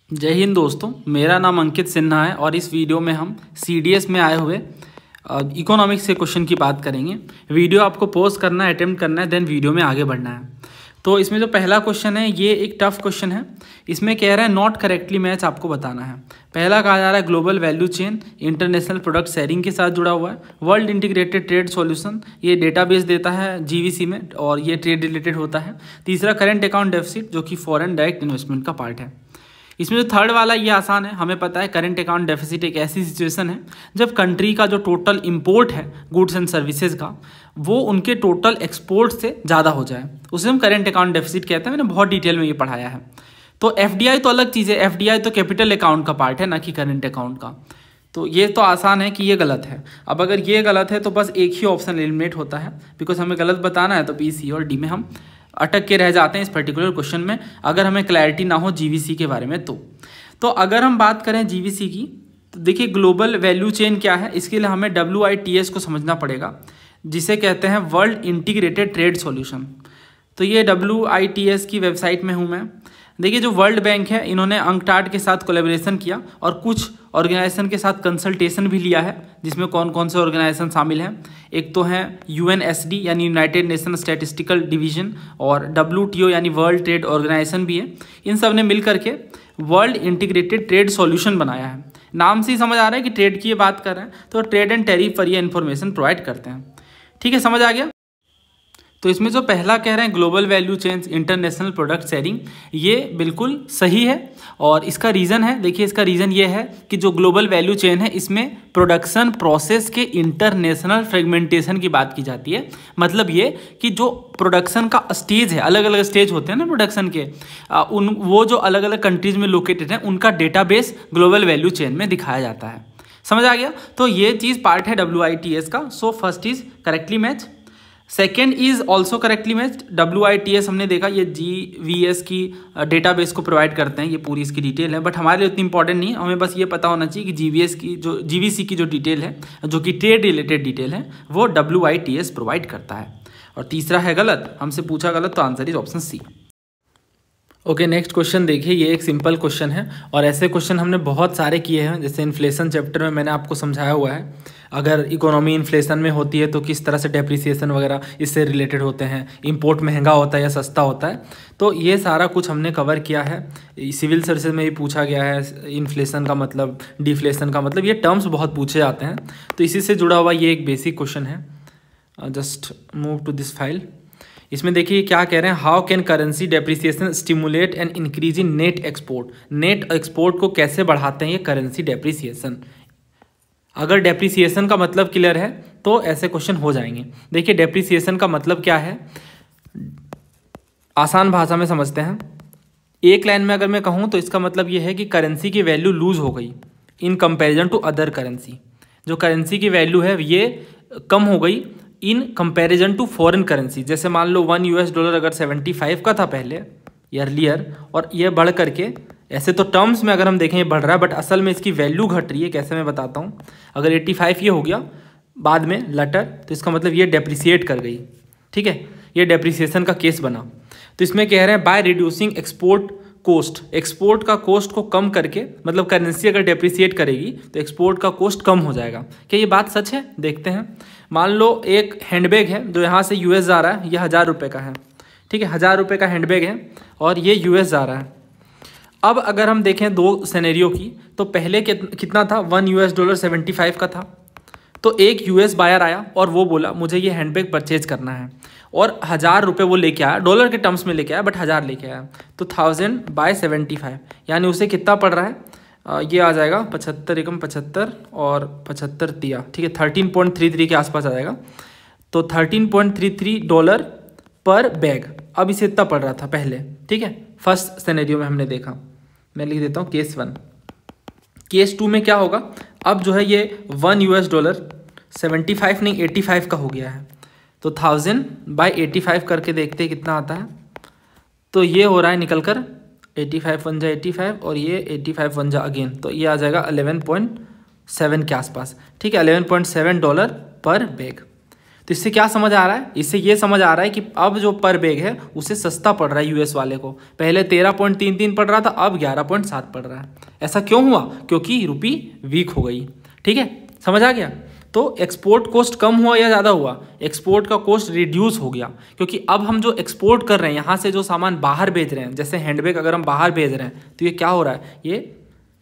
जय हिंद दोस्तों, मेरा नाम अंकित सिन्हा है और इस वीडियो में हम CDS में आए हुए इकोनॉमिक्स के क्वेश्चन की बात करेंगे। वीडियो आपको पॉज करना है, अटेम्प्ट करना है, देन वीडियो में आगे बढ़ना है। तो इसमें जो पहला क्वेश्चन है ये एक टफ क्वेश्चन है। इसमें कह रहा है नॉट करेक्टली मैच आपको बताना है। पहला कहा जा रहा है global value chain international product sharing के साथ जुड़ा हुआ है। वर्ल्ड इंटीग्रेटेड ट्रेड सॉल्यूशन ये डेटाबेस देता है GVC में और ये ट्रेड रिलेटेड होता है। तीसरा करंट अकाउंट डेफिसिट जो कि फॉरेन डायरेक्ट इन्वेस्टमेंट का पार्ट है। इसमें जो थर्ड वाला ये आसान है, हमें पता है करंट अकाउंट डेफिसिट एक ऐसी सिचुएशन है जब कंट्री का जो टोटल इंपोर्ट है गुड्स एंड सर्विसेज का वो उनके टोटल एक्सपोर्ट से ज़्यादा हो जाए, उसे हम करंट अकाउंट डेफिसिट कहते हैं। मैंने बहुत डिटेल में ये पढ़ाया है। तो FDI तो अलग चीज़ है, FDI तो कैपिटल अकाउंट का पार्ट है ना कि करंट अकाउंट का। तो ये तो आसान है कि ये गलत है। अब अगर ये गलत है तो बस एक ही ऑप्शन एलिमिनेट होता है, बिकॉज हमें गलत बताना है। तो B, C और D में हम अटक के रह जाते हैं इस पर्टिकुलर क्वेश्चन में, अगर हमें क्लैरिटी ना हो GVC के बारे में। तो अगर हम बात करें GVC की, तो देखिए ग्लोबल वैल्यू चेन क्या है, इसके लिए हमें WITS को समझना पड़ेगा, जिसे कहते हैं वर्ल्ड इंटीग्रेटेड ट्रेड सॉल्यूशन। तो ये WITS की वेबसाइट में हूँ मैं। देखिए जो वर्ल्ड बैंक है इन्होंने अंकटाड के साथ कोलैबोरेशन किया और कुछ ऑर्गेनाइजेशन के साथ कंसल्टेशन भी लिया है, जिसमें कौन कौन से ऑर्गेनाइजेशन शामिल हैं। एक तो है UNSD यानी यूनाइटेड नेशन स्टैटिस्टिकल डिवीजन और WTO यानी वर्ल्ड ट्रेड ऑर्गेनाइजेशन भी है। इन सब ने मिल करके वर्ल्ड इंटीग्रेटेड ट्रेड सॉल्यूशन बनाया है। नाम से ही समझ आ रहा है कि ट्रेड की ये बात कर रहे हैं, तो ट्रेड एंड टैरिफ पर ये इन्फॉर्मेशन प्रोवाइड करते हैं। ठीक है, समझ आ गया। तो इसमें जो पहला कह रहे हैं global value chains international product sharing, ये बिल्कुल सही है और इसका रीज़न है, देखिए इसका रीज़न ये है कि जो ग्लोबल वैल्यू चेन है इसमें प्रोडक्शन प्रोसेस के इंटरनेशनल फ्रेगमेंटेशन की बात की जाती है। मतलब ये कि जो प्रोडक्शन का स्टेज है, अलग अलग स्टेज होते हैं ना प्रोडक्शन के, वो जो अलग अलग कंट्रीज में लोकेटेड हैं उनका डेटाबेस ग्लोबल वैल्यू चेन में दिखाया जाता है। समझ आ गया। तो ये चीज़ पार्ट है WITS का। So first is correctly match, second is also correctly matched. WITS हमने देखा ये GVS की डेटाबेस को प्रोवाइड करते हैं, ये पूरी इसकी डिटेल है, बट हमारे लिए उतनी इंपॉर्टेंट नहीं है। हमें बस ये पता होना चाहिए कि GVC की जो डिटेल है, जो कि ट्रेड रिलेटेड डिटेल है, वो WITS प्रोवाइड करता है। और तीसरा है गलत, हमसे पूछा गलत, तो answer is option C। Okay, next question देखिए। ये एक सिंपल क्वेश्चन है और ऐसे क्वेश्चन हमने बहुत सारे किए हैं। जैसे इन्फ्लेशन चैप्टर में मैंने आपको समझाया हुआ है, अगर इकोनॉमी इन्फ्लेशन में होती है तो किस तरह से डेप्रिसिएशन वगैरह इससे रिलेटेड होते हैं, इंपोर्ट महंगा होता है या सस्ता होता है। तो ये सारा कुछ हमने कवर किया है। सिविल सर्विसेज में भी पूछा गया है इन्फ्लेशन का मतलब, डिफ्लेशन का मतलब, ये टर्म्स बहुत पूछे जाते हैं। तो इसी से जुड़ा हुआ ये एक बेसिक क्वेश्चन है। Just move to this file. इसमें देखिए क्या कह रहे हैं, how can currency depreciation stimulate and increase in net export. Net export को कैसे बढ़ाते हैं ये करेंसी डेप्रिसिएशन। अगर डेप्रिसिएशन का मतलब क्लियर है तो ऐसे क्वेश्चन हो जाएंगे। देखिए डेप्रिसिएशन का मतलब क्या है, आसान भाषा में समझते हैं। एक लाइन में अगर मैं कहूँ तो इसका मतलब ये है कि करेंसी की वैल्यू लूज हो गई in comparison to other currency. जो करेंसी की वैल्यू है ये कम हो गई in comparison to foreign currency. जैसे मान लो $1 अगर 75 का था पहले ईयरलियर, और ये बढ़ करके, ऐसे तो टर्म्स में अगर हम देखें ये बढ़ रहा है, बट असल में इसकी वैल्यू घट रही है। कैसे मैं बताता हूँ। अगर 85 ये हो गया बाद में लटर, तो इसका मतलब ये डेप्रिसिएट कर गई। ठीक है, ये डेप्रिसिएशन का केस बना। तो इसमें कह रहे हैं by reducing export cost, export का कोस्ट को कम करके, मतलब करेंसी अगर डेप्रिसिएट करेगी तो एक्सपोर्ट का कोस्ट कम हो जाएगा। क्या ये बात सच है? देखते हैं। मान लो एक हैंडबैग है जो यहाँ से US जा रहा है, ये 1000 रुपये का है। ठीक है, 1000 रुपये का हैंडबैग है और ये US जा रहा है। अब अगर हम देखें दो सिनेरियो की, तो पहले कितना था, $1 75 का था। तो एक US बायर आया और वो बोला मुझे ये हैंडबैग परचेज करना है, और 1000 रुपये वो लेके आया, डॉलर के टर्म्स में लेके आया, बट 1000 लेके आया। तो 1000/75 यानी उसे कितना पड़ रहा है, ये आ जाएगा 75 एकम 75 और 75 दिया। ठीक है, 13.33 के आसपास आ जाएगा। तो $13.33 पर बैग। अब इसे इतना पड़ रहा था पहले। ठीक है, फर्स्ट सिनेरियो में हमने देखा। मैं लिख देता हूँ केस 1। केस 2 में क्या होगा, अब जो है ये $1 75 नहीं 85 का हो गया है। तो 1000/85 करके देखते हैं कितना आता है। तो ये हो रहा है निकल कर 85 वन जा 85 और ये 85 वन जा अगेन, तो ये आ जाएगा 11.7 के आसपास। ठीक है, $11.7 पर बैग। तो इससे क्या समझ आ रहा है, इससे ये समझ आ रहा है कि अब जो पर बैग है उसे सस्ता पड़ रहा है यूएस वाले को। पहले 13.33 पड़ रहा था, अब 11.7 पड़ रहा है। ऐसा क्यों हुआ? क्योंकि रुपी वीक हो गई। ठीक है, समझ आ गया। तो एक्सपोर्ट कॉस्ट कम हुआ या ज़्यादा हुआ? एक्सपोर्ट का कॉस्ट रिड्यूस हो गया, क्योंकि अब हम जो एक्सपोर्ट कर रहे हैं, यहाँ से जो सामान बाहर भेज रहे हैं, जैसे हैंडबैग अगर हम बाहर भेज रहे हैं तो ये क्या हो रहा है, ये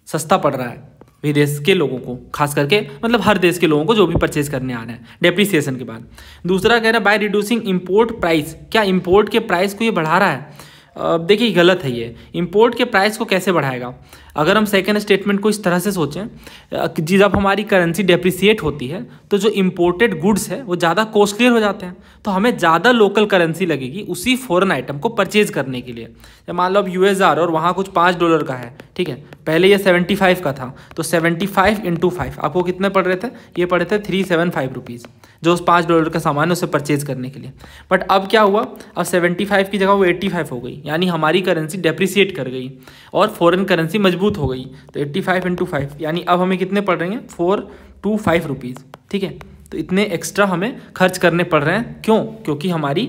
सस्ता पड़ रहा है विदेश के लोगों को, खास करके मतलब हर देश के लोगों को जो भी परचेज करने आ रहे हैं डेप्रिसिएशन के बाद। दूसरा कह रहा है बाय रिड्यूसिंग इंपोर्ट प्राइस, क्या इंपोर्ट के प्राइस को ये बढ़ा रहा है? देखिए गलत है ये। इंपोर्ट के प्राइस को कैसे बढ़ाएगा? अगर हम सेकंड स्टेटमेंट को इस तरह से सोचें कि जब हमारी करेंसी डेप्रिसिएट होती है तो जो इंपोर्टेड गुड्स है वो ज़्यादा कॉस्टलियर हो जाते हैं, तो हमें ज़्यादा लोकल करेंसी लगेगी उसी फॉरेन आइटम को परचेज करने के लिए। जब मान लो अब यूएस जा रहे हो और वहाँ कुछ $5 का है, ठीक है, पहले ये 75 का था, तो 75 × 5 आपको कितने पड़ रहे थे? ये पड़े थे 375 रुपीज़, जो उस $5 का सामान है उसे परचेज करने के लिए। बट अब क्या हुआ, अब 75 की जगह वो 85 हो गई, यानी हमारी करेंसी डेप्रिसिएट कर गई और फॉरेन करेंसी मजबूत हो गई। तो 85 × 5 यानी अब हमें कितने पड़ रहे हैं? 425 रुपीज़। ठीक है, तो इतने एक्स्ट्रा हमें खर्च करने पड़ रहे हैं। क्यों? क्योंकि हमारी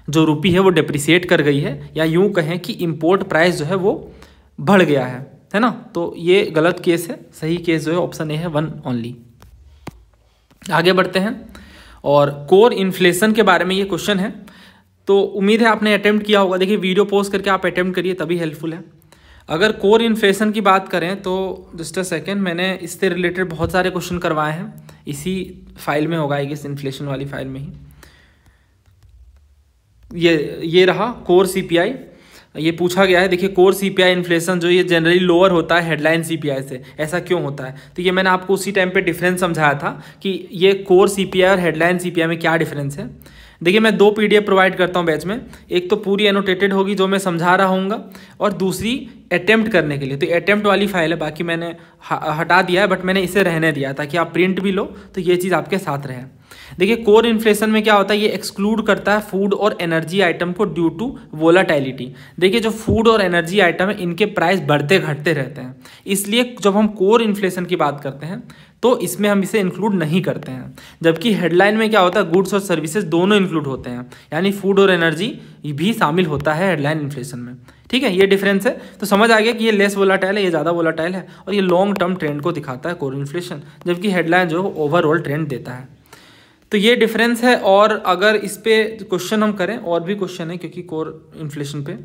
जो रुपी है वो डेप्रिसिएट कर गई है, या यूँ कहें कि इम्पोर्ट प्राइस जो है वो बढ़ गया है ना। तो ये गलत केस है, सही केस जो है ऑप्शन ए है, 1 ओनली। आगे बढ़ते हैं और कोर इन्फ्लेशन के बारे में ये क्वेश्चन है, तो उम्मीद है आपने अटेम्प्ट किया होगा। देखिए वीडियो पॉज करके आप अटेम्प्ट करिए, तभी हेल्पफुल है। अगर कोर इन्फ्लेशन की बात करें तो जस्ट अ सेकेंड, मैंने इससे रिलेटेड बहुत सारे क्वेश्चन करवाए हैं, इसी फाइल में होगा आई गेस, इन्फ्लेशन वाली फाइल में ही। ये रहा कोर सीपीआई, ये पूछा गया है। देखिए कोर सीपीआई इन्फ्लेशन जो ये जनरली लोअर होता है हेडलाइन सीपीआई से, ऐसा क्यों होता है? तो ये मैंने आपको उसी टाइम पे डिफरेंस समझाया था कि ये कोर सीपीआई और हेडलाइन सीपीआई में क्या डिफरेंस है। देखिए मैं 2 PDF प्रोवाइड करता हूँ बैच में, एक तो पूरी एनोटेटेड होगी जो मैं समझा रहा हूँगा, और दूसरी अटेम्प्ट करने के लिए। तो अटेम्प्ट वाली फाइल है, बाकी मैंने हटा दिया है, बट मैंने इसे रहने दिया ताकि आप प्रिंट भी लो तो ये चीज़ आपके साथ रहे। देखिए कोर इन्फ्लेशन में क्या होता है, ये एक्सक्लूड करता है फूड और एनर्जी आइटम को ड्यू टू वोलाटिलिटी। देखिए जो फूड और एनर्जी आइटम है इनके प्राइस बढ़ते घटते रहते हैं, इसलिए जब हम कोर इन्फ्लेशन की बात करते हैं तो इसमें हम इसे इंक्लूड नहीं करते हैं। जबकि हेडलाइन में क्या होता है, गुड्स और सर्विसेज दोनों इंक्लूड होते हैं, यानी फूड और एनर्जी भी शामिल होता है हेडलाइन इन्फ्लेशन में। ठीक है, ये डिफरेंस है। तो समझ आ गया कि ये लेस वोलाटाइल है, ये ज़्यादा वोलाटाइल है, और ये लॉन्ग टर्म ट्रेंड को दिखाता है कोर इन्फ्लेशन, जबकि हेडलाइन जो है ओवरऑल ट्रेंड देता है। तो ये डिफरेंस है। और अगर इस पे क्वेश्चन हम करें, और भी क्वेश्चन है क्योंकि कोर इन्फ्लेशन पे,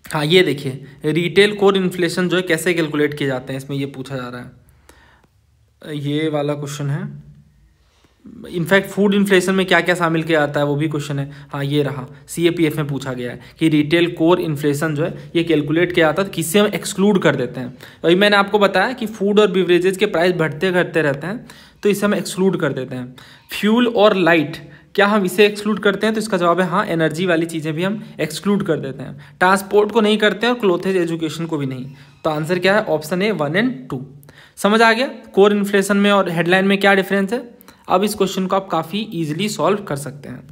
हाँ ये देखिए रिटेल कोर इन्फ्लेशन जो है कैसे कैलकुलेट किए जाते हैं, इसमें ये पूछा जा रहा है, ये वाला क्वेश्चन है। इनफैक्ट फूड इन्फ्लेशन में क्या क्या शामिल किया जाता है वो भी क्वेश्चन है। हाँ ये रहा, CAPF में पूछा गया है कि रिटेल कोर इन्फ्लेशन जो है ये कैलकुलेट किया जाता है, किससे हम एक्सक्लूड कर देते हैं। वही मैंने आपको बताया कि फूड और बिवरेजेस के प्राइस बढ़ते घटते रहते हैं, तो इसे हम एक्सक्लूड कर देते हैं। फ्यूल और लाइट, क्या हम इसे एक्सक्लूड करते हैं? तो इसका जवाब है हाँ, एनर्जी वाली चीज़ें भी हम एक्सक्लूड कर देते हैं। ट्रांसपोर्ट को नहीं करते हैं और क्लोथेज एजुकेशन को भी नहीं। तो आंसर क्या है? ऑप्शन ए 1 और 2। समझ आ गया कोर इन्फ्लेशन में और हेडलाइन में क्या डिफरेंस है। अब इस क्वेश्चन को आप काफ़ी ईजिली सॉल्व कर सकते हैं।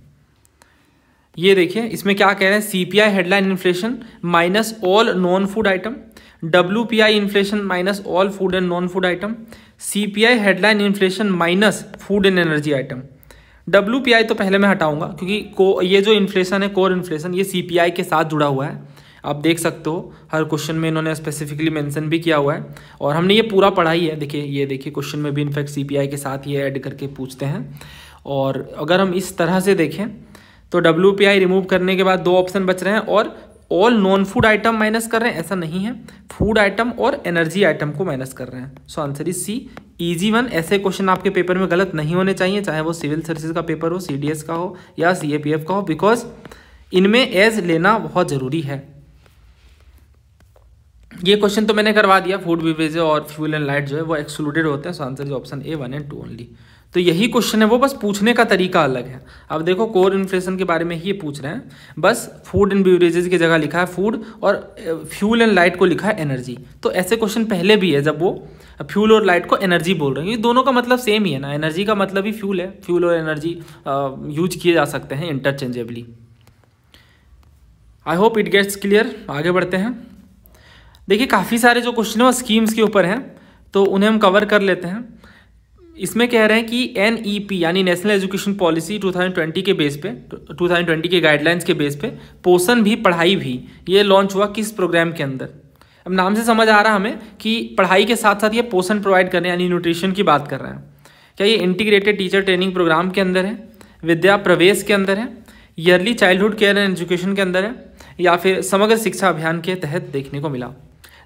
ये देखिए इसमें क्या कह रहे हैं, CPI headline inflation minus all non food item, WPI inflation minus all food and non food item, CPI headline inflation minus food and energy item. WPI तो पहले मैं हटाऊंगा क्योंकि ये जो इन्फ्लेशन है कोर इन्फ्लेशन ये CPI के साथ जुड़ा हुआ है। आप देख सकते हो हर क्वेश्चन में इन्होंने स्पेसिफिकली मेंशन भी किया हुआ है, और हमने ये पूरा पढ़ा ही है। देखिए ये देखिए क्वेश्चन में भी इनफैक्ट CPI के साथ ये ऐड करके पूछते हैं। और अगर हम इस तरह से देखें तो WPI रिमूव करने के बाद 2 ऑप्शन बच रहे हैं, और all non food item minus कर रहे हैं, ऐसा नहीं है, फूड आइटम और एनर्जी आइटम को माइनस कर रहे हैं। So answer is C, easy 1। ऐसे क्वेश्चन आपके पेपर में गलत नहीं होने चाहिए, चाहे वो सिविल सर्विसेज का पेपर हो, CDS का हो या CAPF का हो, बिकॉज इनमें एज लेना बहुत ज़रूरी है। ये क्वेश्चन तो मैंने करवा दिया, फूड बिवरेज और फ्यूल एंड लाइट जो है वो एक्सक्लूडेड होते हैं। So answer is option A 1 और 2 ओनली। तो यही क्वेश्चन है, वो बस पूछने का तरीका अलग है। अब देखो कोर इन्फ्लेशन के बारे में ही ये पूछ रहे हैं, बस फूड एंड बिवरेजेस की जगह लिखा है फूड और फ्यूल एंड लाइट को लिखा है एनर्जी। तो ऐसे क्वेश्चन पहले भी है जब वो फ्यूल और लाइट को एनर्जी बोल रहे हैं, ये दोनों का मतलब सेम ही है ना, एनर्जी का मतलब ही फ्यूल है, फ्यूल और एनर्जी यूज किए जा सकते हैं interchangeably. I hope it gets clear. आगे बढ़ते हैं। देखिए काफ़ी सारे जो क्वेश्चन है वो स्कीम्स के ऊपर हैं, तो उन्हें हम कवर कर लेते हैं। इसमें कह रहे हैं कि NEP यानी नेशनल एजुकेशन पॉलिसी 2020 के बेस पे, 2020 के गाइडलाइंस के बेस पे पोषण भी पढ़ाई भी ये लॉन्च हुआ किस प्रोग्राम के अंदर। अब नाम से समझ आ रहा है हमें कि पढ़ाई के साथ साथ ये पोषण प्रोवाइड करने यानी न्यूट्रिशन की बात कर रहे हैं। क्या ये इंटीग्रेटेड टीचर ट्रेनिंग प्रोग्राम के अंदर है, विद्या प्रवेश के अंदर है, yearly childhood care and education के अंदर है, या फिर समग्र शिक्षा अभियान के तहत देखने को मिला।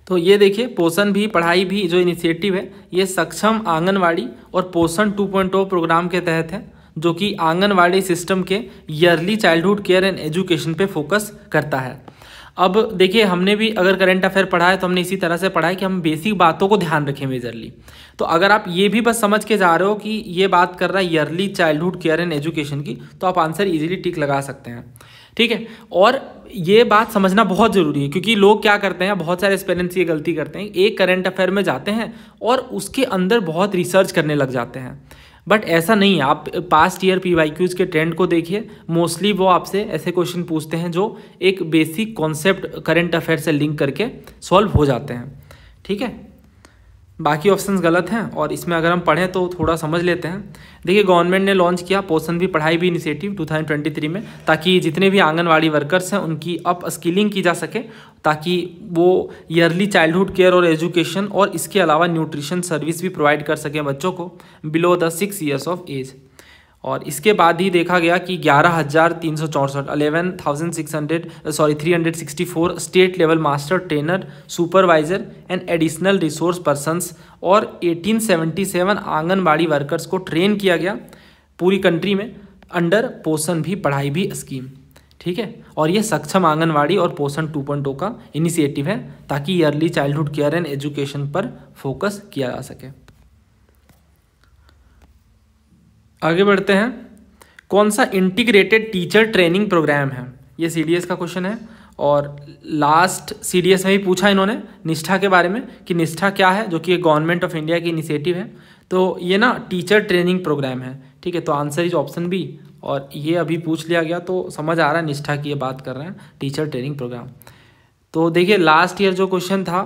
तो ये देखिए पोषण भी पढ़ाई भी जो इनिशिएटिव है ये सक्षम आंगनवाड़ी और पोषण 2.0 प्रोग्राम के तहत है, जो कि आंगनवाड़ी सिस्टम के yearly childhood care and education पे फोकस करता है। अब देखिए हमने भी अगर करंट अफेयर पढ़ा है तो हमने इसी तरह से पढ़ा है कि हम बेसिक बातों को ध्यान रखें मेजरली। तो अगर आप ये भी बस समझ के जा रहे हो कि ये बात कर रहा है yearly childhood care and education की, तो आप आंसर इजीली टिक लगा सकते हैं। ठीक है, और ये बात समझना बहुत ज़रूरी है क्योंकि लोग क्या करते हैं, बहुत सारे एस्पिरेंट्स ये गलती करते हैं, एक करंट अफेयर में जाते हैं और उसके अंदर बहुत रिसर्च करने लग जाते हैं। बट ऐसा नहीं है। आप पास्ट ईयर PYQs के ट्रेंड को देखिए, मोस्टली वो आपसे ऐसे क्वेश्चन पूछते हैं जो एक बेसिक कॉन्सेप्ट करंट अफेयर से लिंक करके सॉल्व हो जाते हैं। ठीक है, बाकी ऑप्शंस गलत हैं और इसमें अगर हम पढ़ें तो थोड़ा समझ लेते हैं। देखिए गवर्नमेंट ने लॉन्च किया पोषण भी पढ़ाई भी इनिशिएटिव 2023 में, ताकि जितने भी आंगनवाड़ी वर्कर्स हैं उनकी अप स्किलिंग की जा सके, ताकि वो ईयरली चाइल्डहुड केयर और एजुकेशन और इसके अलावा न्यूट्रिशन सर्विस भी प्रोवाइड कर सकें बच्चों को below the 6 years of age. और इसके बाद ही देखा गया कि 364 state level master trainer supervisor and additional resource persons और 1877 आंगनबाड़ी वर्कर्स को ट्रेन किया गया पूरी कंट्री में अंडर पोषण भी पढ़ाई भी स्कीम। ठीक है, और ये सक्षम आंगनवाड़ी और पोषण 2.0 का इनिशिएटिव है ताकि yearly childhood care and education पर फोकस किया जा सके। आगे बढ़ते हैं। कौन सा इंटीग्रेटेड टीचर ट्रेनिंग प्रोग्राम है? ये CDS का क्वेश्चन है और लास्ट CDS में भी पूछा इन्होंने निष्ठा के बारे में कि निष्ठा क्या है, जो कि एक गवर्नमेंट ऑफ इंडिया की इनिशिएटिव है। तो ये ना टीचर ट्रेनिंग प्रोग्राम है। ठीक है, तो आंसर इज ऑप्शन बी। और ये अभी पूछ लिया गया तो समझ आ रहा है निष्ठा की ये बात कर रहे हैं, टीचर ट्रेनिंग प्रोग्राम। तो देखिए लास्ट ईयर जो क्वेश्चन था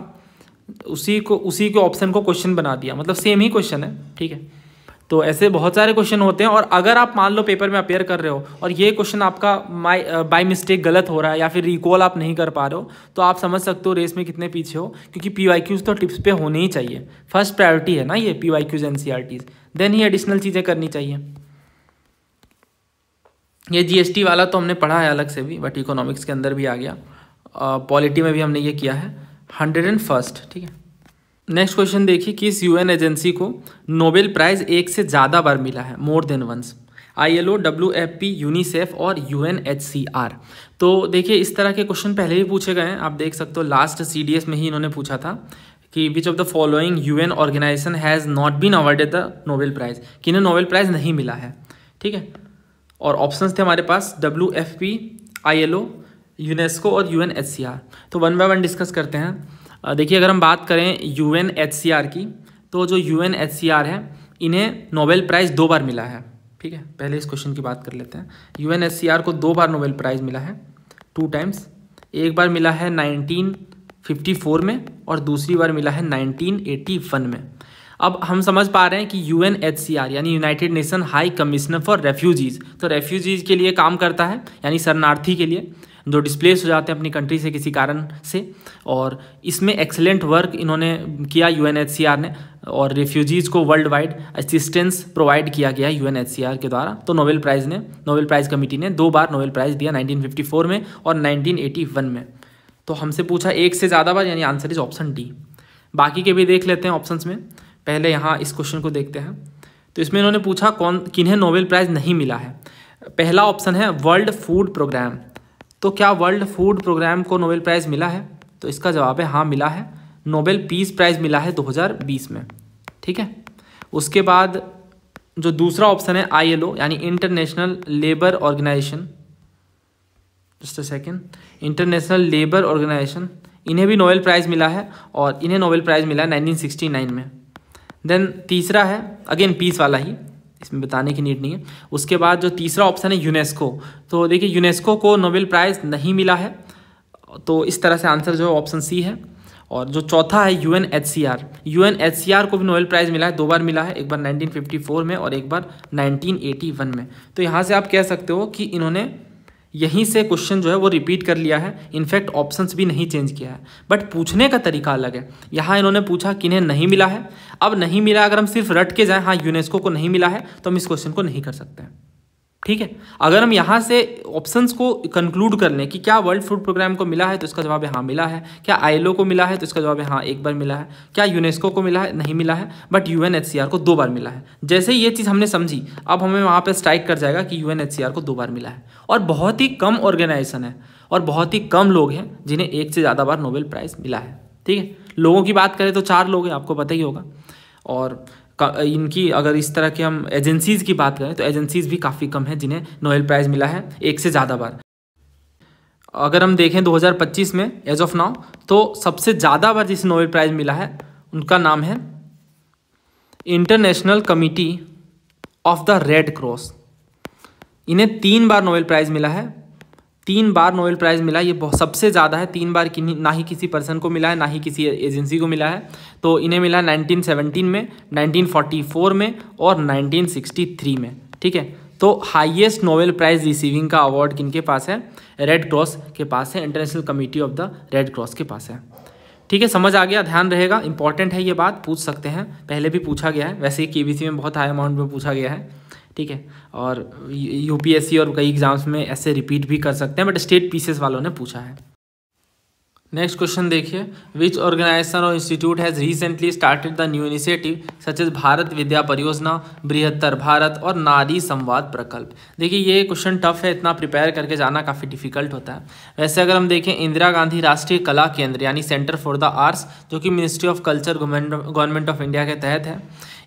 उसी के ऑप्शन को क्वेश्चन बना दिया, मतलब सेम ही क्वेश्चन है। ठीक है, तो ऐसे बहुत सारे क्वेश्चन होते हैं और अगर आप मान लो पेपर में अपेयर कर रहे हो और ये क्वेश्चन आपका बाय मिस्टेक गलत हो रहा है या फिर रिकॉल आप नहीं कर पा रहे हो, तो आप समझ सकते हो रेस में कितने पीछे हो, क्योंकि PYQs तो टिप्स पे होने ही चाहिए। फर्स्ट प्रायोरिटी है ना ये PYQs NCERTs, देन ही एडिशनल चीज़ें करनी चाहिए। ये GST वाला तो हमने पढ़ा है अलग से भी, बट इकोनॉमिक्स के अंदर भी आ गया, पॉलिटी में भी हमने ये किया है 101st। ठीक है, नेक्स्ट क्वेश्चन देखिए, किस UN एजेंसी को नोबेल प्राइज़ एक से ज़्यादा बार मिला है, more than once? ILO, WFP, UNICEF और UNHCR। तो देखिए इस तरह के क्वेश्चन पहले भी पूछे गए हैं, आप देख सकते हो लास्ट CDS में ही इन्होंने पूछा था कि which of the following UN organisation has not been awarded the Nobel prize, कि इन्हें नोबेल प्राइज़ नहीं मिला है। ठीक है, और ऑप्शंस थे हमारे पास WFP, ILO, यूनेस्को और UNHCR। तो वन बाय वन डिस्कस करते हैं। देखिए अगर हम बात करें UNHCR की, तो जो UNHCR है इन्हें नोबेल प्राइज़ 2 बार मिला है। ठीक है, पहले इस क्वेश्चन की बात कर लेते हैं। UNHCR को 2 बार नोबेल प्राइज़ मिला है, 2 टाइम्स। एक बार मिला है 1954 में और दूसरी बार मिला है 1981 में। अब हम समझ पा रहे हैं कि UNHCR यानी United nation high commissioner for refugees, तो रेफ्यूजीज़ के लिए काम करता है, यानी शरणार्थी के लिए जो डिस्प्लेस हो जाते हैं अपनी कंट्री से किसी कारण से। और इसमें एक्सेलेंट वर्क इन्होंने किया UNHCR ने, और रेफ्यूजीज़ को वर्ल्ड वाइड असिस्टेंस प्रोवाइड किया गया UNHCR के द्वारा। तो नोबेल प्राइज़ कमेटी ने 2 बार नोबेल प्राइज़ दिया, 1954 में और 1981 में। तो हमसे पूछा एक से ज़्यादा बार, यानी आंसर इज ऑप्शन डी। बाकी के भी देख लेते हैं ऑप्शंस में। पहले यहाँ इस क्वेश्चन को देखते हैं। तो इसमें इन्होंने पूछा किन्हें नोबेल प्राइज़ नहीं मिला है। पहला ऑप्शन है वर्ल्ड फूड प्रोग्राम। तो क्या वर्ल्ड फूड प्रोग्राम को नोबेल प्राइज़ मिला है? तो इसका जवाब है हाँ, मिला है। नोबेल पीस प्राइज़ मिला है 2020 में। ठीक है, उसके बाद जो दूसरा ऑप्शन है ILO यानी international labour organisation, just a second, international labour organisation, इन्हें भी नोबेल प्राइज़ मिला है और इन्हें नोबेल प्राइज़ मिला है 1969 में। देन तीसरा है अगेन पीस वाला ही, इसमें बताने की नीड नहीं है। उसके बाद जो तीसरा ऑप्शन है यूनेस्को। तो देखिए यूनेस्को को नोबेल प्राइज़ नहीं मिला है, तो इस तरह से आंसर जो है ऑप्शन सी है। और जो चौथा है यूएनएचसीआर को भी नोबेल प्राइज़ मिला है, 2 बार मिला है, एक बार 1954 में और एक बार 1981 में। तो यहाँ से आप कह सकते हो कि इन्होंने यहीं से क्वेश्चन जो है वो रिपीट कर लिया है, इनफैक्ट ऑप्शंस भी नहीं चेंज किया है, बट पूछने का तरीका अलग है। यहाँ इन्होंने पूछा किन्हें नहीं मिला है। अब नहीं मिला, अगर हम सिर्फ रट के जाएँ हाँ यूनेस्को को नहीं मिला है, तो हम इस क्वेश्चन को नहीं कर सकते हैं, ठीक है। अगर हम यहाँ से ऑप्शंस को कंक्लूड कर लें कि क्या वर्ल्ड फूड प्रोग्राम को मिला है, तो इसका जवाब है हाँ मिला है। क्या आईएलओ को मिला है, तो इसका जवाब है हाँ 1 बार मिला है। क्या यूनेस्को को मिला है, नहीं मिला है, बट यूएनएचसीआर को 2 बार मिला है। जैसे ये चीज़ हमने समझी, अब हमें वहाँ पे स्ट्राइक कर जाएगा कि यूएनएचसीआर को 2 बार मिला है, और बहुत ही कम ऑर्गेनाइजेशन है और बहुत ही कम लोग हैं जिन्हें 1 से ज़्यादा बार नोबेल प्राइज़ मिला है, ठीक है। लोगों की बात करें तो 4 लोग हैं, आपको पता ही होगा। और इनकी अगर इस तरह के हम एजेंसीज़ की बात करें तो एजेंसीज़ भी काफ़ी कम हैं जिन्हें नोबेल प्राइज़ मिला है 1 से ज़्यादा बार। अगर हम देखें 2025 में एज ऑफ नाउ, तो सबसे ज़्यादा बार जिसे नोबेल प्राइज़ मिला है उनका नाम है international committee of the red cross. इन्हें 3 बार नोबेल प्राइज़ मिला है, 3 बार नोबेल प्राइज़ मिला, ये बहुत सबसे ज़्यादा है। 3 बार ना ही किसी पर्सन को मिला है, ना ही किसी एजेंसी को मिला है। तो इन्हें मिला 1917 में, 1944 में और 1963 में, ठीक है। तो हाईएस्ट नोबेल प्राइज़ रिसीविंग का अवार्ड किनके पास है, रेड क्रॉस के पास है, international committee of the red cross के पास है, ठीक है। समझ आ गया, ध्यान रहेगा, इंपॉर्टेंट है ये बात, पूछ सकते हैं, पहले भी पूछा गया है, वैसे ही केबीसी में बहुत हाई अमाउंट में पूछा गया है, ठीक है। और यूपीएससी और कई एग्जाम्स में ऐसे रिपीट भी कर सकते हैं, बट स्टेट पीसीएस वालों ने पूछा है। नेक्स्ट क्वेश्चन देखिए, which organisation or institute has recently started the new initiative such as Bharat Vidya Pariyojana, Brihattar Bharat और नारी संवाद प्रकल्प। देखिए ये क्वेश्चन टफ है, इतना प्रिपेयर करके जाना काफ़ी डिफिकल्ट होता है। वैसे अगर हम देखें इंदिरा गांधी राष्ट्रीय कला केंद्र यानी सेंटर फॉर द आर्ट्स, जो कि ministry of culture government of India के तहत है,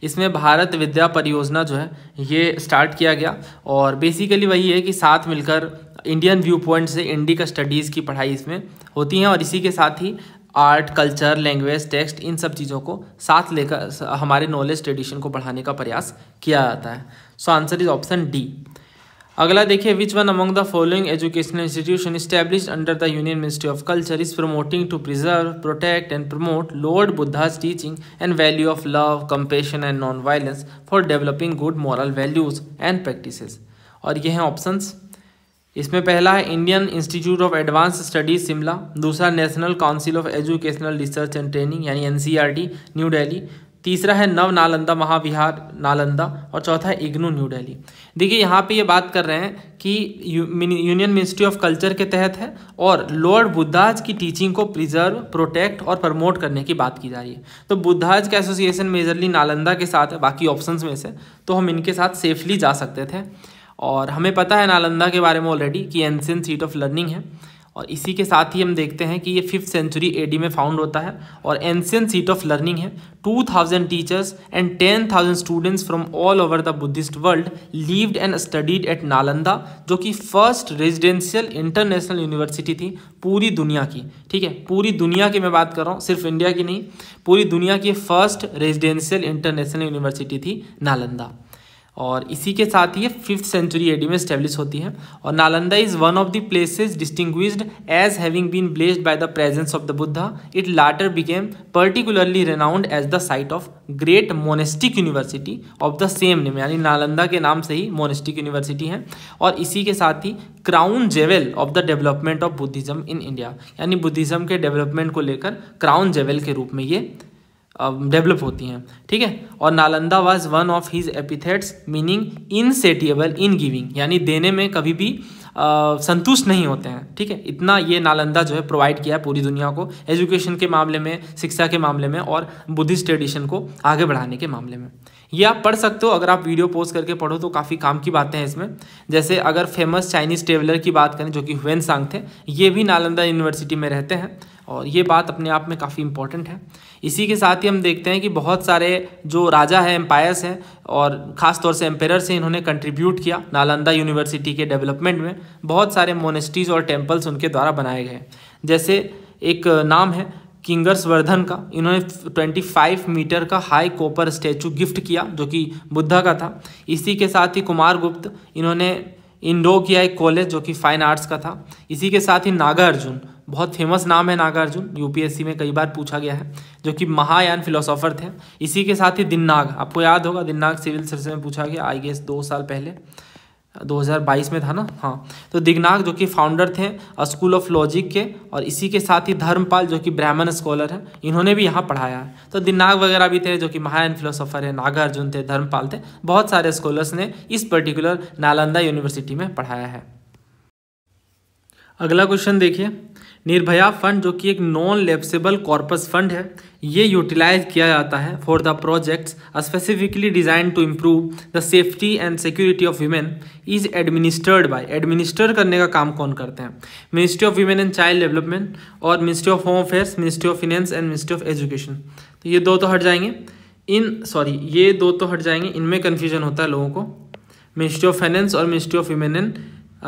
इसमें भारत विद्या परियोजना जो है ये स्टार्ट किया गया। और बेसिकली वही है कि साथ मिलकर इंडियन व्यू पॉइंट से इंडिक स्टडीज़ की पढ़ाई इसमें होती हैं, और इसी के साथ ही आर्ट, कल्चर, लैंग्वेज, टेक्स्ट, इन सब चीज़ों को साथ लेकर हमारे नॉलेज ट्रेडिशन को बढ़ाने का प्रयास किया जाता है। So answer is option D. अगला देखिए, which one among the following educational institution established under the union ministry of culture is promoting to preserve, protect and promote lord Buddha's teaching and value of love, compassion and non violence for developing good moral values and practices. और ये हैं options. इसमें पहला है Indian institute of advanced studies Shimla, दूसरा national council of educational research and training यानी NCERT new Delhi, तीसरा है नव नालंदा महाविहार नालंदा, और चौथा है इग्नू न्यू दिल्ली। देखिए यहाँ पे ये बात कर रहे हैं कि यूनियन मिनिस्ट्री ऑफ कल्चर के तहत है और लॉर्ड बुद्धाज की टीचिंग को प्रिजर्व, प्रोटेक्ट और प्रमोट करने की बात की जा रही है। तो बुद्धाज का एसोसिएशन मेजरली नालंदा के साथ है, बाकी ऑप्शंस में से तो हम इनके साथ सेफली जा सकते थे। और हमें पता है नालंदा के बारे में ऑलरेडी कि एंशिएंट सीट ऑफ लर्निंग है, और इसी के साथ ही हम देखते हैं कि ये 5th सेंचुरी एडी में फाउंड होता है और एंशिएंट सीट ऑफ लर्निंग है। 2000 teachers and 10,000 students from all over the Buddhist world lived and studied at Nalanda, जो कि फर्स्ट रेजिडेंशियल इंटरनेशनल यूनिवर्सिटी थी पूरी दुनिया की, ठीक है। पूरी दुनिया की मैं बात कर रहा हूँ, सिर्फ इंडिया की नहीं, पूरी दुनिया की फर्स्ट रेजिडेंशियल इंटरनेशनल यूनिवर्सिटी थी नालंदा। और इसी के साथ ही ये 5th सेंचुरी एडी में स्टैब्लिश होती है। और Nalanda is one of the places distinguished as having been blessed by the presence of the Buddha. It later became particularly renowned as the site of great monastic university of the same name, यानी नालंदा के नाम से ही monastic university है। और इसी के साथ ही crown jewel of the development of Buddhism in India, यानी बुद्धिज्म के डेवलपमेंट को लेकर क्राउन जेवल के रूप में ये डेवलप होती हैं, ठीक है। और Nalanda was one of his epithets meaning insatiable in giving, यानी देने में कभी भी संतुष्ट नहीं होते हैं, ठीक है। इतना ये नालंदा जो है प्रोवाइड किया है पूरी दुनिया को एजुकेशन के मामले में, शिक्षा के मामले में और बुद्धिस्ट ट्रेडिशन को आगे बढ़ाने के मामले में। ये आप पढ़ सकते हो, अगर आप वीडियो पोस्ट करके पढ़ो तो काफ़ी काम की बातें हैं इसमें। जैसे अगर फेमस चाइनीज़ ट्रेवलर की बात करें जो कि ह्वेनसांग थे, ये भी नालंदा यूनिवर्सिटी में रहते हैं, और ये बात अपने आप में काफ़ी इंपॉर्टेंट है। इसी के साथ ही हम देखते हैं कि बहुत सारे जो राजा हैं, एम्पायर्स हैं और ख़ास तौर से एम्पेरर्स हैं, इन्होंने कंट्रीब्यूट किया नालंदा यूनिवर्सिटी के डेवलपमेंट में। बहुत सारे मोनेस्ट्रीज और टेम्पल्स उनके द्वारा बनाए गए। जैसे एक नाम है किंगर्सवर्धन का, इन्होंने 25 मीटर का हाई कॉपर स्टैचू गिफ्ट किया जो कि बुद्धा का था। इसी के साथ ही कुमारगुप्त, इन्होंने इंडो किया एक कॉलेज जो कि फाइन आर्ट्स का था। इसी के साथ ही नागार्जुन, बहुत फेमस नाम है नागार्जुन, यूपीएससी में कई बार पूछा गया है, जो कि महायान फिलोसोफर थे। इसी के साथ ही दिन्नाग, आपको याद होगा दिन्नाग सिविल सर्विस में पूछा गया आई गेस 2 साल पहले, 2022 में था ना, हाँ। तो दिग्नाग जो कि फाउंडर थे स्कूल ऑफ लॉजिक के, और इसी के साथ ही धर्मपाल जो कि ब्राह्मण स्कॉलर हैं, इन्होंने भी यहाँ पढ़ाया है। तो दिग्नाग वगैरह भी थे जो कि महायान फिलोसोफर है, नागार्जुन थे, धर्मपाल थे, बहुत सारे स्कॉलर्स ने इस पर्टिकुलर नालंदा यूनिवर्सिटी में पढ़ाया है। अगला क्वेश्चन देखिए, निर्भया फंड जो कि एक नॉन लैप्सेबल कॉर्पस फंड है, ये यूटिलाइज किया जाता है for the projects specifically design to improve the safety and security of women, is administered by, administer करने का काम कौन करते हैं? Ministry of women and child development और ministry of home affairs, ministry of finance and ministry of education. तो ये दो तो हट जाएंगे, ये दो तो हट जाएंगे, इनमें कन्फ्यूजन होता है लोगों को, मिनिस्ट्री ऑफ फाइनेंस और ministry of women and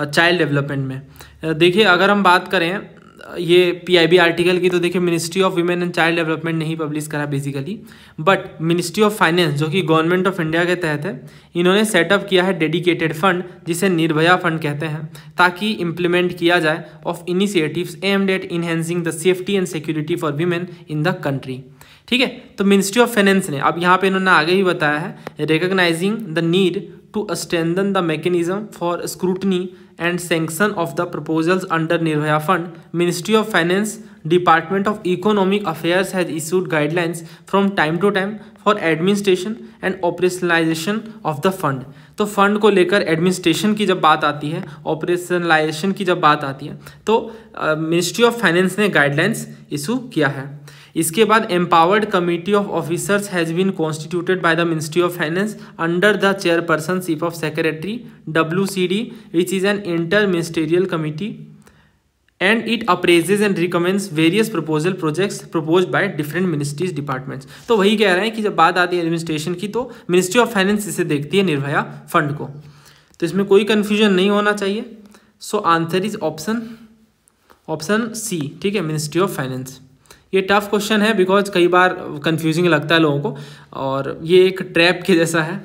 child development में। देखिए अगर हम बात करें ये पीआईबी आर्टिकल की, तो देखिए ministry of women and child development नहीं पब्लिश करा basically, but ministry of finance जो कि गवर्नमेंट ऑफ इंडिया के तहत है, इन्होंने सेटअप किया है डेडिकेटेड फंड जिसे निर्भया फंड कहते हैं, ताकि इम्प्लीमेंट किया जाए of initiatives aimed at enhancing the safety and security for women in the country. ठीक है, तो मिनिस्ट्री ऑफ फाइनेंस ने, अब यहाँ पे इन्होंने आगे ही बताया है, recognising the need to strengthen the mechanism for scrutiny and sanction of the proposals under Nirbhaya Fund, Ministry of Finance, Department of Economic Affairs has issued guidelines from time to time for administration and operationalization of the fund. तो fund को लेकर administration की जब बात आती है, operationalisation की जब बात आती है, तो मिनिस्ट्री ऑफ फाइनेंस ने गाइडलाइंस इशू किया है। इसके बाद empowered committee of officers has been constituted by the ministry of finance under the chairpersonship of secretary WCD, which is an inter ministerial committee, and it appraises and recommends various proposal projects proposed by different ministries departments. तो वही कह रहे हैं कि जब बात आती है एडमिनिस्ट्रेशन की, तो मिनिस्ट्री ऑफ फाइनेंस इसे देखती है निर्भया फंड को। तो इसमें कोई कन्फ्यूजन नहीं होना चाहिए। So answer is option C. ठीक है, मिनिस्ट्री ऑफ फाइनेंस। ये टफ क्वेश्चन है बिकॉज कई बार कंफ्यूजिंग लगता है लोगों को, और ये एक ट्रैप के जैसा है।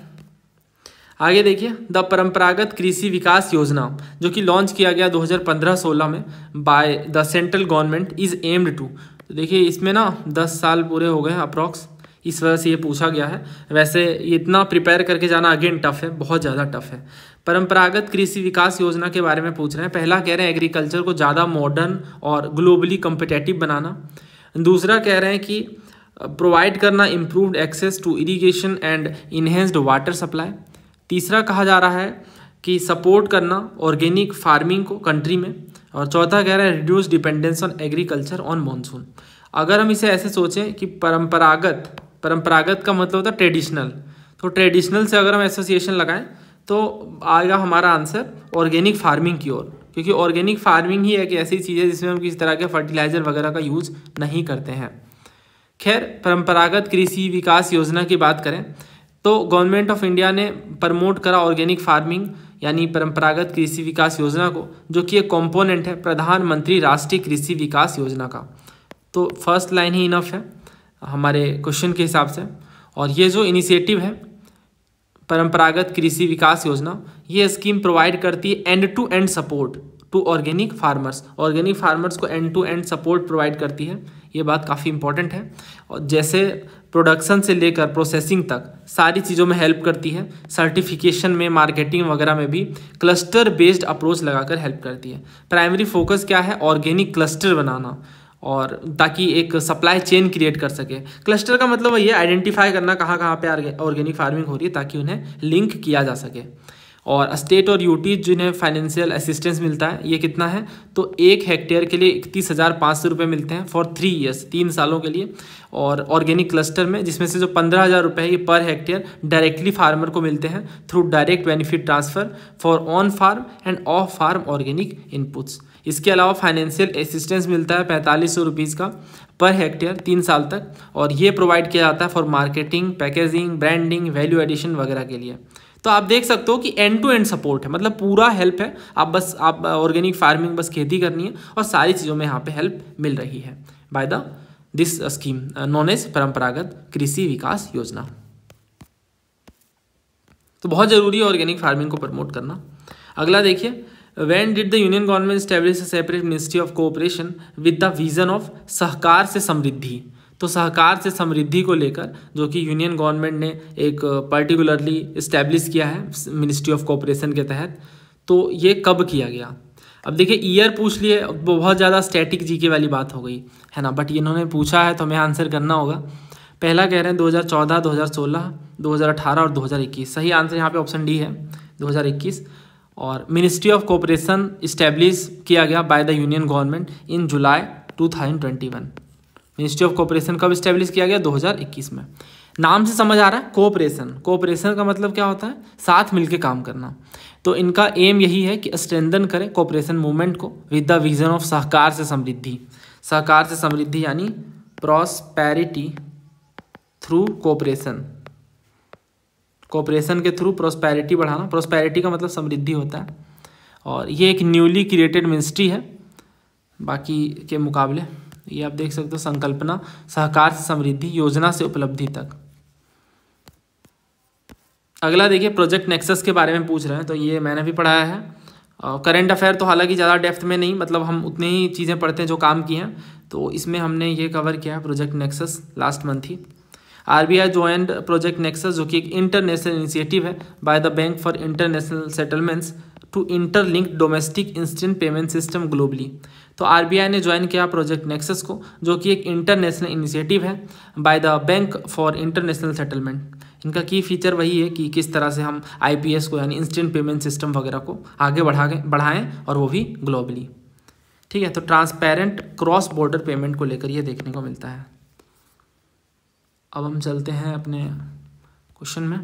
आगे देखिए, द परंपरागत कृषि विकास योजना जो कि लॉन्च किया गया 2015-16 में by the central government is aimed to, तो देखिए इसमें ना 10 साल पूरे हो गए अप्रॉक्स, इस वजह से ये पूछा गया है। वैसे ये इतना प्रिपेयर करके जाना अगेन टफ है, बहुत ज़्यादा टफ है। परंपरागत कृषि विकास योजना के बारे में पूछ रहे हैं। पहला कह रहे हैं एग्रीकल्चर को ज़्यादा मॉडर्न और ग्लोबली कम्पिटेटिव बनाना। दूसरा कह रहे हैं कि प्रोवाइड करना improved access to irrigation and enhanced water supply. तीसरा कहा जा रहा है कि सपोर्ट करना ऑर्गेनिक फार्मिंग को कंट्री में। और चौथा कह रहा है reduce dependence on agriculture on monsoon. अगर हम इसे ऐसे सोचें कि परंपरागत का मतलब होता है ट्रेडिशनल, तो ट्रेडिशनल से अगर हम एसोसिएशन लगाएं तो आएगा हमारा आंसर ऑर्गेनिक फार्मिंग की ओर, क्योंकि ऑर्गेनिक फार्मिंग ही एक ऐसी चीज़ है जिसमें हम किसी तरह के फर्टिलाइजर वगैरह का यूज़ नहीं करते हैं। खैर, परंपरागत कृषि विकास योजना की बात करें तो गवर्नमेंट ऑफ इंडिया ने प्रमोट करा ऑर्गेनिक फार्मिंग यानी परंपरागत कृषि विकास योजना को, जो कि एक कंपोनेंट है प्रधानमंत्री राष्ट्रीय कृषि विकास योजना का। तो फर्स्ट लाइन ही इनफ है हमारे क्वेश्चन के हिसाब से। और ये जो इनिशिएटिव है परंपरागत कृषि विकास योजना, ये स्कीम प्रोवाइड करती है end to end support to organic farmers. Organic farmers को end to end support provide करती है, ये बात काफ़ी इंपॉर्टेंट है। और जैसे प्रोडक्शन से लेकर प्रोसेसिंग तक सारी चीज़ों में हेल्प करती है। सर्टिफिकेशन में, मार्केटिंग वगैरह में भी क्लस्टर बेस्ड अप्रोच लगाकर हेल्प करती है। प्राइमरी फोकस क्या है? ऑर्गेनिक क्लस्टर बनाना, और ताकि एक सप्लाई चेन क्रिएट कर सके। क्लस्टर का मतलब ये आइडेंटिफाई करना कहाँ कहाँ पे ऑर्गेनिक फार्मिंग हो रही है ताकि उन्हें लिंक किया जा सके। और स्टेट और यूटी जिन्हें फाइनेंशियल असिस्टेंस मिलता है, ये कितना है? तो 1 हेक्टेयर के लिए 31,500 रुपये मिलते हैं फॉर 3 ईयर्स, 3 सालों के लिए। और ऑर्गेनिक क्लस्टर में जिसमें से जो 15,000 रुपये है ये पर हेक्टेयर डायरेक्टली फार्मर को मिलते हैं through direct benefit transfer for on farm and off farm organic inputs. इसके अलावा फाइनेंशियल असिस्टेंस मिलता है 4500 रुपीज़ का पर हेक्टेयर 3 साल तक, और ये प्रोवाइड किया जाता है for marketing, packaging, branding, value addition वगैरह के लिए। तो आप देख सकते हो कि एंड टू एंड सपोर्ट है, मतलब पूरा हेल्प है। आप ऑर्गेनिक फार्मिंग बस खेती करनी है और सारी चीज़ों में यहाँ पे हेल्प मिल रही है by this scheme known as Paramparagat Krishi विकास योजना। तो बहुत ज़रूरी है ऑर्गेनिक फार्मिंग को प्रमोट करना। अगला देखिए, when did the union government establish a separate ministry of cooperation with the vision of सहकार से समृद्धि। तो सहकार से समृद्धि को लेकर जो कि यूनियन गवर्नमेंट ने एक पर्टिकुलरली इस्टेब्लिश किया है मिनिस्ट्री ऑफ कोऑपरेशन के तहत, तो ये कब किया गया। अब देखिए ईयर पूछ लिए, बहुत ज़्यादा स्टैटिक जीके वाली बात हो गई है ना, बट इन्होंने पूछा है तो हमें आंसर करना होगा। पहला कह रहे हैं 2014, 2016, 2018 और 2021। सही आंसर यहाँ पे ऑप्शन डी है 2021। और मिनिस्ट्री ऑफ कोऑपरेशन इस्टेब्लिश किया गया by the union government in July 2021। Ministry of cooperation कब इस्टेब्लिश किया गया, 2021 में। नाम से समझ आ रहा है कोऑपरेशन, कोऑपरेशन का मतलब क्या होता है, साथ मिलके काम करना। तो इनका एम यही है कि स्ट्रेंथन करें कोऑपरेशन मूवमेंट को विद द विजन ऑफ सहकार से समृद्धि। सहकार से समृद्धि यानी प्रॉस्पेरिटी थ्रू कोऑपरेशन, कोऑपरेशन के थ्रू प्रॉस्पेरिटी बढ़ाना। प्रॉस्पेरिटी का मतलब समृद्धि होता है, और ये एक न्यूली क्रिएटेड मिनिस्ट्री है बाकी के मुकाबले। ये आप देख सकते हो, संकल्पना सहकार से समृद्धि, योजना से उपलब्धि तक। अगला देखिए, प्रोजेक्ट नेक्सस के बारे में पूछ रहे हैं, तो ये मैंने भी पढ़ाया है। करंट अफेयर तो हालांकि ज़्यादा डेप्थ में नहीं, मतलब हम उतने ही चीज़ें पढ़ते हैं जो काम की हैं, तो इसमें हमने ये कवर किया है प्रोजेक्ट नेक्सस लास्ट मंथ ही। RBI ज्वाइंड प्रोजेक्ट नेक्सस, जो कि एक इंटरनेशनल इनिशिएटिव है by the bank for international settlements to interlink domestic instant payment system globally. तो RBI ने ज्वाइन किया प्रोजेक्ट नेक्सस को, जो कि एक इंटरनेशनल इनिशिएटिव है by the bank for international settlement. इनका की फीचर वही है कि किस तरह से हम IPS को यानी इंस्टेंट पेमेंट सिस्टम वगैरह को आगे बढ़ाएं, और वो भी ग्लोबली। ठीक है, तो ट्रांसपेरेंट क्रॉस बॉर्डर पेमेंट को लेकर ये देखने को मिलता है। अब हम चलते हैं अपने क्वेश्चन में।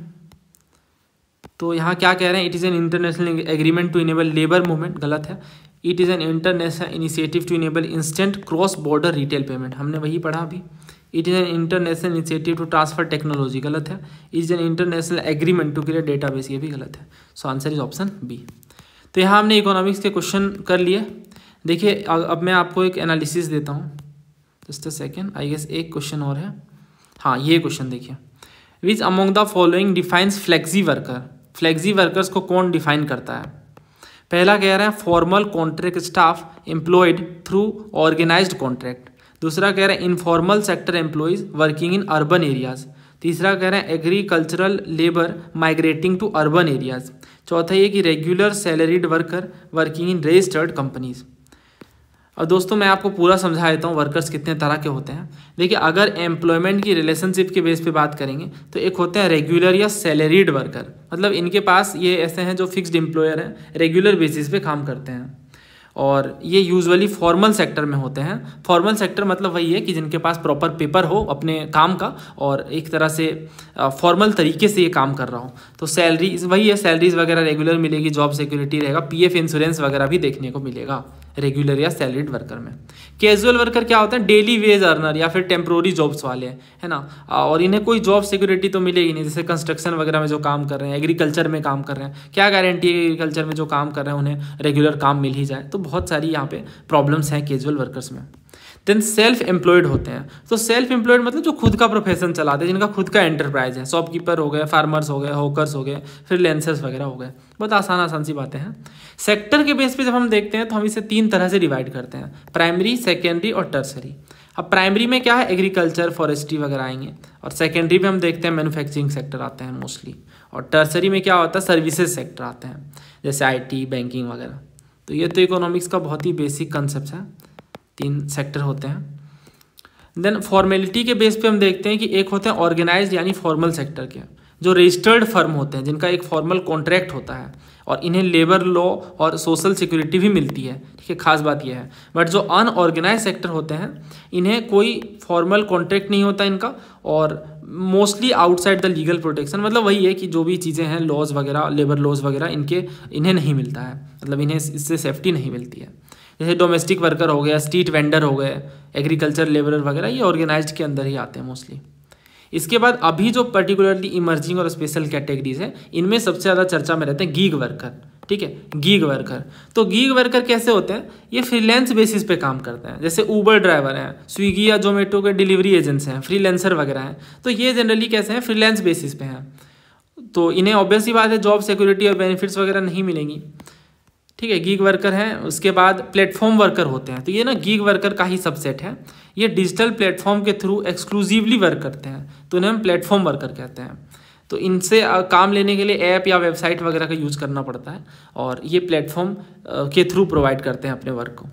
तो यहाँ क्या कह रहे हैं, it is an international agreement to enable labour movement, गलत है। It is an international initiative to enable instant cross border retail payment, हमने वही पढ़ा अभी। It is an international initiative to transfer technology, गलत है। It is an international agreement to create database, ये भी गलत है। So answer is option B. तो यहाँ हमने इकोनॉमिक्स के क्वेश्चन कर लिए। देखिए अब मैं आपको एक एनालिसिस देता हूँ, just a second, I guess एक क्वेश्चन और है। हाँ, ये क्वेश्चन देखिए, which among the following defines flexi worker. Flexi workers को कौन डिफाइन करता है। पहला कह रहे हैं formal contract staff employed through organised contract. दूसरा कह रहे हैं informal sector employees working in urban areas. तीसरा कह रहे हैं agricultural labour migrating to urban areas. चौथा ये कि regular salaried worker working in registered companies. और दोस्तों मैं आपको पूरा समझा देता हूँ वर्कर्स कितने तरह के होते हैं। देखिए अगर एम्प्लॉयमेंट की रिलेशनशिप के बेस पे बात करेंगे तो एक होते हैं रेगुलर या सैलरीड वर्कर, मतलब इनके पास ये ऐसे हैं जो फिक्स्ड एम्प्लॉयर हैं, रेगुलर बेसिस पे काम करते हैं, और ये यूजुअली फॉर्मल सेक्टर में होते हैं। फॉर्मल सेक्टर मतलब वही है कि जिनके पास प्रॉपर पेपर हो अपने काम का और एक तरह से फॉर्मल तरीके से ये काम कर रहा हो। तो सैलरी वही है, सैलरीज वगैरह रेगुलर मिलेगी, जॉब सिक्योरिटी रहेगा, PF इंश्योरेंस वगैरह भी देखने को मिलेगा रेगुलर या सैलरीड वर्कर में। कैजुअल वर्कर क्या होता है, डेली वेज अर्नर या फिर टेम्प्रोरी जॉब्स वाले है ना, और इन्हें कोई जॉब सिक्योरिटी तो मिलेगी नहीं। जैसे कंस्ट्रक्शन वगैरह में जो काम कर रहे हैं, एग्रीकल्चर में काम कर रहे हैं, क्या गारंटी है एग्रीकल्चर में जो काम कर रहे हैं उन्हें रेगुलर काम मिल ही जाए। तो बहुत सारी यहाँ पे प्रॉब्लम्स हैं कैजुअल वर्कर्स में। देन सेल्फ एम्प्लॉयड होते हैं। तो सेल्फ एम्प्लॉयड मतलब जो खुद का प्रोफेशन चलाते हैं, जिनका खुद का एंटरप्राइज है, शॉपकीपर हो गए, फार्मर्स हो गए, हॉकर्स हो गए, फ्रीलांसर्स वगैरह हो गए। बहुत आसान सी बातें हैं। सेक्टर के बेस पे जब हम देखते हैं तो हम इसे 3 तरह से डिवाइड करते हैं, प्राइमरी, सेकेंडरी और टर्सरी। अब प्राइमरी में क्या है, एग्रीकल्चर, फॉरेस्ट्री वगैरह आएंगे, और सेकेंडरी में हम देखते हैं मैन्युफैक्चरिंग सेक्टर आते हैं मोस्टली, और टर्सरी में क्या होता है, सर्विसेज सेक्टर आते हैं जैसे IT, बैंकिंग वगैरह। तो ये तो इकोनॉमिक्स का बहुत ही बेसिक कंसेप्ट है, 3 सेक्टर होते हैं। देन फॉर्मेलिटी के बेस पे हम देखते हैं कि एक होते हैं ऑर्गेनाइज्ड यानी फॉर्मल सेक्टर के, जो रजिस्टर्ड फर्म होते हैं, जिनका एक फॉर्मल कॉन्ट्रैक्ट होता है और इन्हें लेबर लॉ और सोशल सिक्योरिटी भी मिलती है। ठीक है, खास बात यह है। बट जो अनऑर्गेनाइज सेक्टर होते हैं इन्हें कोई फॉर्मल कॉन्ट्रैक्ट नहीं होता इनका, और mostly outside the legal protection, मतलब वही है कि जो भी चीज़ें हैं लॉज वगैरह, लेबर लॉज वगैरह, इन्हें नहीं मिलता है, मतलब इन्हें इससे सेफ्टी नहीं मिलती है। जैसे डोमेस्टिक वर्कर हो गया, स्ट्रीट वेंडर हो गए, एग्रीकल्चर लेबरर वगैरह, ये ऑर्गेनाइज्ड के अंदर ही आते हैं मोस्टली। इसके बाद अभी जो पर्टिकुलरली इमर्जिंग और स्पेशल कैटेगरीज है, इनमें सबसे ज़्यादा चर्चा में रहते हैं गीग वर्कर। ठीक है, गीग वर्कर। तो गीग वर्कर कैसे होते हैं, ये फ्रीलांस बेसिस पे काम करते हैं, जैसे ऊबर ड्राइवर हैं, स्विगी या जोमेटो के डिलीवरी एजेंट्स हैं, फ्रीलांसर वगैरह हैं। तो ये जनरली कैसे हैं, फ्रीलांस बेसिस पे हैं। तो इन्हें ऑब्वियसली बात है जॉब सिक्योरिटी और बेनिफिट्स वगैरह नहीं मिलेंगी। ठीक है, गीग वर्कर हैं। उसके बाद प्लेटफॉर्म वर्कर होते हैं, तो ये ना गीग वर्कर का ही सबसेट है। ये डिजिटल प्लेटफॉर्म के थ्रू एक्सक्लूसिवली वर्क करते हैं, तो इन्हें हम प्लेटफॉर्म वर्कर कहते हैं। तो इनसे काम लेने के लिए ऐप या वेबसाइट वगैरह का यूज़ करना पड़ता है, और ये प्लेटफॉर्म के थ्रू प्रोवाइड करते हैं अपने वर्क को।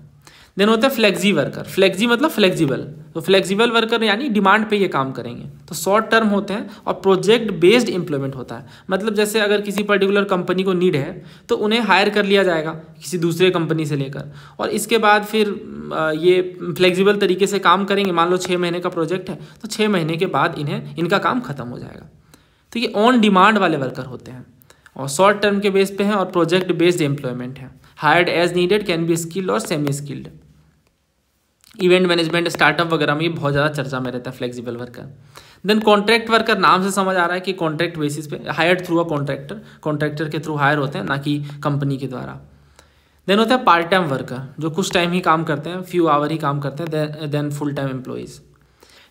देन होता है फ्लेक्सी वर्कर। फ्लेक्सी मतलब फ्लेक्सिबल, तो फ्लेक्सिबल वर्कर यानी डिमांड पे ये काम करेंगे। तो शॉर्ट टर्म होते हैं और प्रोजेक्ट बेस्ड एम्प्लॉयमेंट होता है। मतलब जैसे अगर किसी पर्टिकुलर कंपनी को नीड है तो उन्हें हायर कर लिया जाएगा किसी दूसरे कंपनी से लेकर, और इसके बाद फिर ये फ्लेक्सिबल तरीके से काम करेंगे। मान लो 6 महीने का प्रोजेक्ट है, तो 6 महीने के बाद इनका काम खत्म हो जाएगा। तो ये ऑन डिमांड वाले वर्कर होते हैं और शॉर्ट टर्म के बेस पे हैं और प्रोजेक्ट बेस्ड एम्प्लॉयमेंट है। Hired as needed, can be skilled और semi skilled. Event management, startup वगैरह में ये बहुत ज़्यादा चर्चा में रहता है flexible worker. Then contract worker, नाम से समझ आ रहा है कि कॉन्ट्रैक्ट बेसिस पे, हायर्ड थ्रू अ कॉन्ट्रैक्टर के थ्रू हायर होते हैं, ना कि कंपनी के द्वारा। देन होता है पार्ट टाइम वर्कर, जो कुछ टाइम ही काम करते हैं, फ्यू आवर ही काम करते हैं। Then full time employees.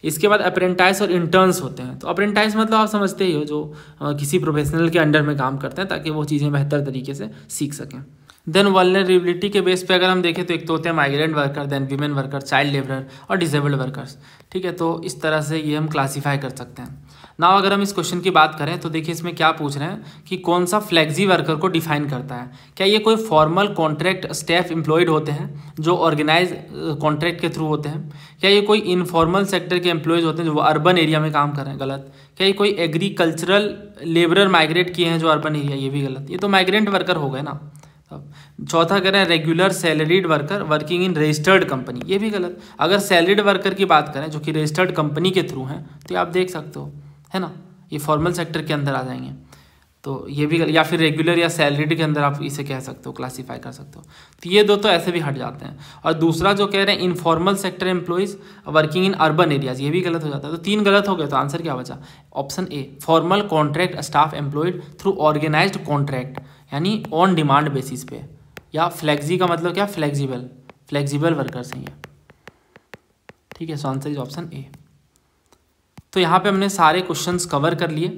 इसके बाद अप्रेंटाइज और इंटर्न्स होते हैं। तो अप्रेंटाइज मतलब आप समझते ही हो, जो किसी प्रोफेशनल के अंडर में काम करते हैं ताकि वो चीज़ें बेहतर तरीके से सीख सकें। देन वल्नरेबिलिटी के बेस पे अगर हम देखें तो एक तो होते हैं migrant worker, then women worker, child labourer और डिसेबल्ड वर्कर्स। ठीक है, तो इस तरह से ये हम क्लासीफाई कर सकते हैं। नाउ अगर हम इस क्वेश्चन की बात करें तो देखिए इसमें क्या पूछ रहे हैं कि कौन सा फ्लेक्सी वर्कर को डिफाइन करता है। क्या ये कोई फॉर्मल कॉन्ट्रैक्ट स्टाफ एम्प्लॉयड होते हैं जो ऑर्गेनाइज कॉन्ट्रैक्ट के थ्रू होते हैं? क्या ये कोई इनफॉर्मल सेक्टर के एम्प्लॉयज़ होते हैं जो वो अर्बन एरिया में काम कर रहे हैं? गलत। क्या ये कोई एग्रीकल्चरल लेबरर माइग्रेट किए हैं जो अर्बन एरिया? ये भी गलत। ये तो माइग्रेंट वर्कर हो गए ना। चौथा कह रहे हैं regular salaried worker working in registered company, ये भी गलत। अगर सैलरीड वर्कर की बात करें जो कि रजिस्टर्ड कंपनी के थ्रू हैं तो ये आप देख सकते हो, है ना, ये फॉर्मल सेक्टर के अंदर आ जाएंगे, तो ये भी गलत। या फिर रेगुलर या सैलरीड के अंदर आप इसे कह सकते हो, क्लासीफाई कर सकते हो। तो ये दो तो ऐसे भी हट जाते हैं। और दूसरा जो कह रहे हैं informal sector employees working in urban areas, ये भी गलत हो जाता है। तो 3 गलत हो गए, तो आंसर क्या बचा? Option A, formal contract staff employed through organised contract, यानी ऑन डिमांड बेसिस पे। या फ्लेक्सी का मतलब क्या? फ्लेक्सिबल वर्कर्स हैं ये। ठीक है, so answer is option A. तो यहाँ पे हमने सारे क्वेश्चंस कवर कर लिए।